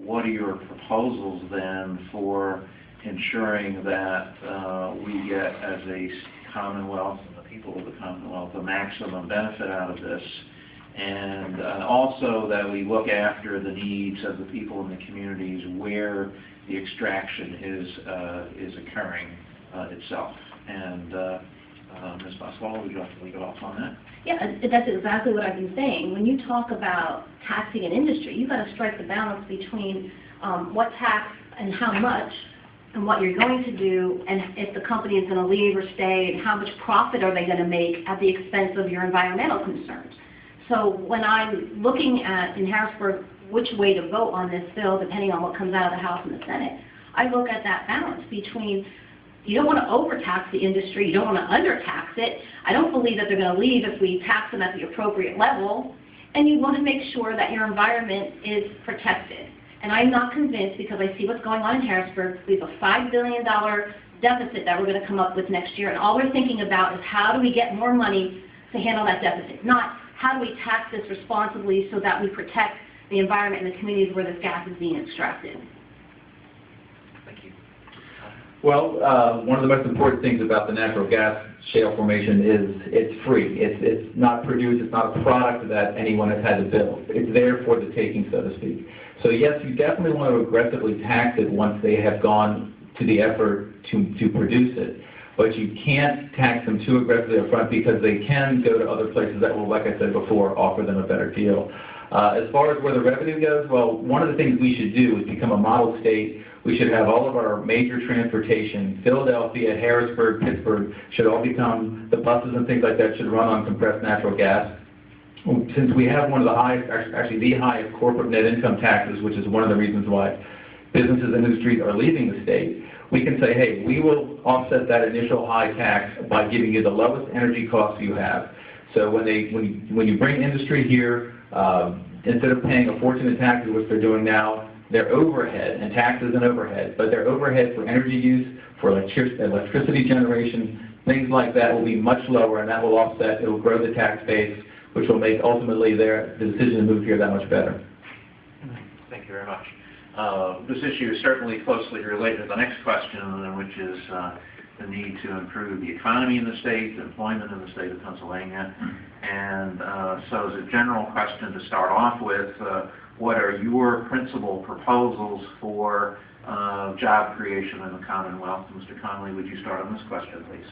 what are your proposals then for ensuring that we get, as a Commonwealth and the people of the Commonwealth, the maximum benefit out of this, and also that we look after the needs of the people in the communities where the extraction is occurring itself. And Ms. Boscola, would you like to lead off on that? Yeah, that's exactly what I've been saying. When you talk about taxing an industry, you've got to strike the balance between what tax and how much, and what you're going to do, and if the company is going to leave or stay, and how much profit are they going to make at the expense of your environmental concerns. So when I'm looking at, in Harrisburg, which way to vote on this bill, depending on what comes out of the House and the Senate, I look at that balance between, you don't want to overtax the industry, you don't want to undertax it. I don't believe that they're going to leave if we tax them at the appropriate level, and you want to make sure that your environment is protected. And I'm not convinced, because I see what's going on in Harrisburg. We have a $5 billion deficit that we're going to come up with next year, and all we're thinking about is how do we get more money to handle that deficit, not how do we tax this responsibly so that we protect the environment and the communities where this gas is being extracted. Thank you. Well, one of the most important things about the natural gas shale formation is it's free. It's not produced, it's not a product that anyone has had to build. It's there for the taking, so to speak. So yes, you definitely want to aggressively tax it once they have gone to the effort to produce it. But you can't tax them too aggressively up front, because they can go to other places that will, like I said before, offer them a better deal. As far as where the revenue goes, well, one of the things we should do is become a model state. We should have all of our major transportation, Philadelphia, Harrisburg, Pittsburgh, should all become, the buses and things like that should run on compressed natural gas. Since we have one of the highest, actually the highest corporate net income taxes, which is one of the reasons why businesses and industries are leaving the state, we can say, hey, we will offset that initial high tax by giving you the lowest energy costs you have. So when you bring industry here, instead of paying a fortune in taxes, which they're doing now, their overhead, and taxes and overhead, but their overhead for energy use, for electricity generation, things like that will be much lower, and that will offset, it will grow the tax base, which will make ultimately the decision to move here that much better. Thank you very much. This issue is certainly closely related to the next question, which is the need to improve the economy in the state, employment in the state of Pennsylvania. And so as a general question to start off with, what are your principal proposals for job creation in the Commonwealth? Mr. Connolly, would you start on this question, please?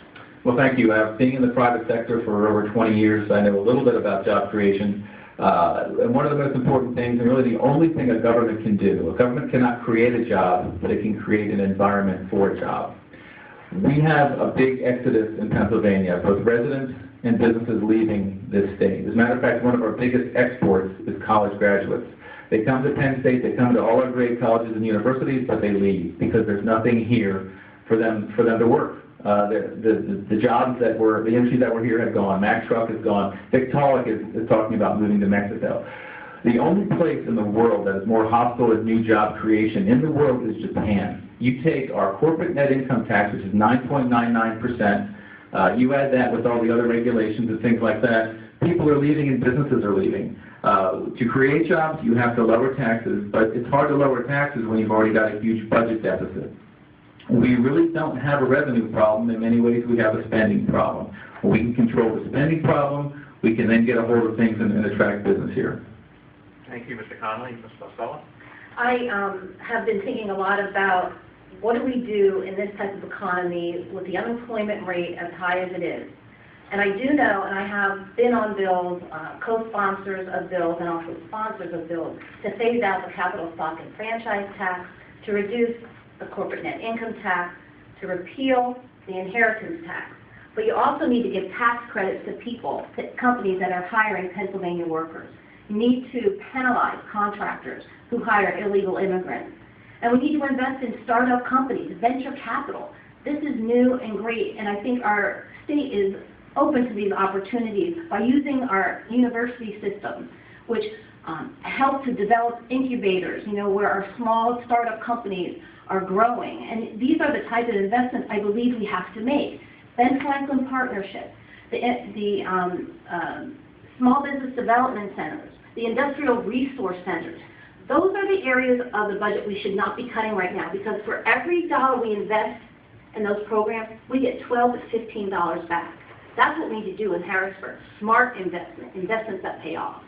Well, thank you. Being in the private sector for over 20 years, I know a little bit about job creation. And one of the most important things, and really the only thing a government can do, a government cannot create a job, but it can create an environment for a job. We have a big exodus in Pennsylvania, both residents and businesses leaving this state. As a matter of fact, one of our biggest exports is college graduates. They come to Penn State, they come to all our great colleges and universities, but they leave because there's nothing here for them to work. The jobs that were, the industries that were here have gone. Mack Truck is gone. Victaulic is talking about moving to Mexico. The only place in the world that is more hostile to new job creation in the world is Japan. You take our corporate net income tax, which is 9.99%, you add that with all the other regulations and things like that, people are leaving and businesses are leaving. To create jobs, you have to lower taxes, but it's hard to lower taxes when you've already got a huge budget deficit. We really don't have a revenue problem. In many ways, we have a spending problem. When we can control the spending problem, we can then get a hold of things and attract business here. Thank you, Mr. Connolly. Ms. Boscola? I have been thinking a lot about what do we do in this type of economy with the unemployment rate as high as it is. And I do know, and I have been on bills, co-sponsors of bills and also sponsors of bills, to phase out the capital stock and franchise tax, to reduce the corporate net income tax, to repeal the inheritance tax. But you also need to give tax credits to people, to companies that are hiring Pennsylvania workers. You need to penalize contractors who hire illegal immigrants. And we need to invest in startup companies, venture capital. This is new and great, and I think our state is open to these opportunities by using our university systems, which help to develop incubators, where our small startup companies are growing. And these are the type of investments I believe we have to make. Ben Franklin Partnership, the small business development centers, the industrial resource centers. Those are the areas of the budget we should not be cutting right now, because for every dollar we invest in those programs, we get $12 to $15 back. That's what we need to do in Harrisburg, smart investments that pay off.